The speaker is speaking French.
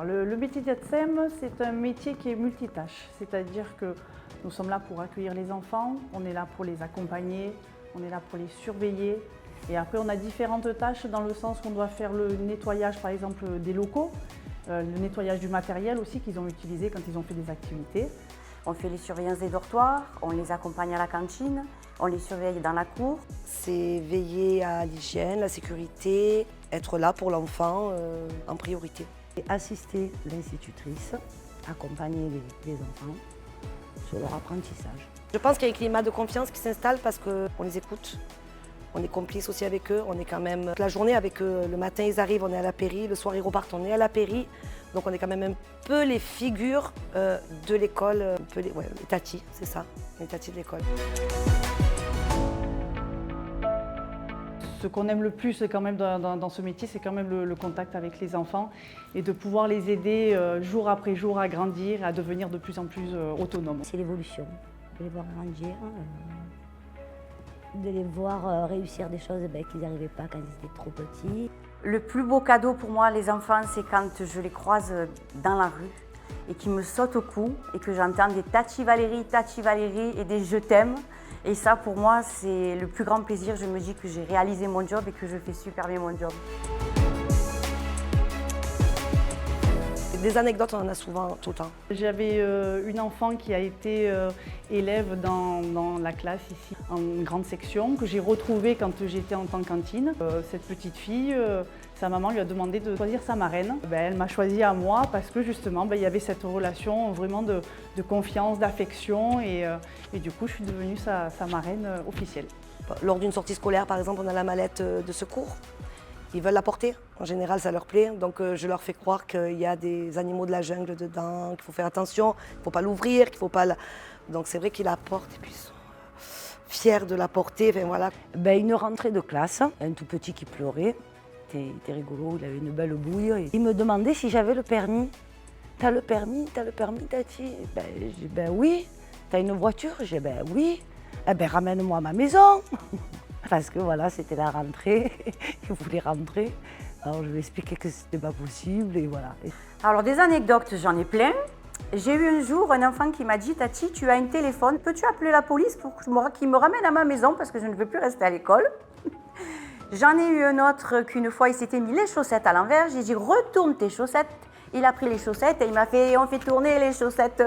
Le métier d'ATSEM, c'est un métier qui est multitâche, c'est-à-dire que nous sommes là pour accueillir les enfants, on est là pour les accompagner, on est là pour les surveiller. Et après, on a différentes tâches dans le sens qu'on doit faire le nettoyage, par exemple, des locaux, le nettoyage du matériel aussi qu'ils ont utilisé quand ils ont fait des activités. On fait les surveillances des dortoirs, on les accompagne à la cantine, on les surveille dans la cour. C'est veiller à l'hygiène, la sécurité, être là pour l'enfant en priorité. Et assister l'institutrice, accompagner les enfants sur leur apprentissage. Je pense qu'il y a un climat de confiance qui s'installe parce qu'on les écoute. On est complice aussi avec eux, on est quand même toute la journée avec eux. Le matin ils arrivent, on est à la pairie, le soir ils repartent, on est à la pairie. Donc on est quand même un peu les figures de l'école, les tatis, c'est ça, les tatis de l'école. Ce qu'on aime le plus quand même dans ce métier, c'est quand même le contact avec les enfants et de pouvoir les aider jour après jour à grandir, à devenir de plus en plus autonomes. C'est l'évolution, de les voir grandir, de les voir réussir des choses qu'ils n'arrivaient pas quand ils étaient trop petits. Le plus beau cadeau pour moi, les enfants, c'est quand je les croise dans la rue et qu'ils me sautent au cou et que j'entends des Tati Valérie et des je t'aime. Et ça, pour moi, c'est le plus grand plaisir. Je me dis que j'ai réalisé mon job et que je fais super bien mon job. Des anecdotes, on en a souvent tout le temps. J'avais une enfant qui a été élève dans la classe ici, en grande section, que j'ai retrouvée quand j'étais en tant que cantine. Cette petite fille, sa maman lui a demandé de choisir sa marraine. Elle m'a choisi à moi parce que justement, il y avait cette relation vraiment de confiance, d'affection et du coup, je suis devenue sa marraine officielle. Lors d'une sortie scolaire, par exemple, on a la mallette de secours. Ils veulent la porter, en général ça leur plaît, donc je leur fais croire qu'il y a des animaux de la jungle dedans, qu'il faut faire attention, qu'il ne faut pas l'ouvrir, qu'il ne faut pas la... Donc c'est vrai qu'ils la portent et puis ils sont fiers de la porter, enfin, voilà. Une rentrée de classe, un tout petit qui pleurait, il était rigolo, il avait une belle bouille. Il me demandait si j'avais le permis. T'as le permis, Tati? J'ai dit oui. T'as une voiture? J'ai dit oui. Ramène-moi à ma maison. Parce que voilà, c'était la rentrée, il voulait rentrer. Alors je lui ai expliqué que c'était pas possible et voilà. Alors des anecdotes, j'en ai plein. J'ai eu un jour un enfant qui m'a dit « Tati, tu as un téléphone, peux-tu appeler la police pour qu'il me ramène à ma maison parce que je ne veux plus rester à l'école ?» J'en ai eu un autre qu'une fois il s'était mis les chaussettes à l'envers, j'ai dit « Retourne tes chaussettes ». Il a pris les chaussettes et il m'a fait « On fait tourner les chaussettes ».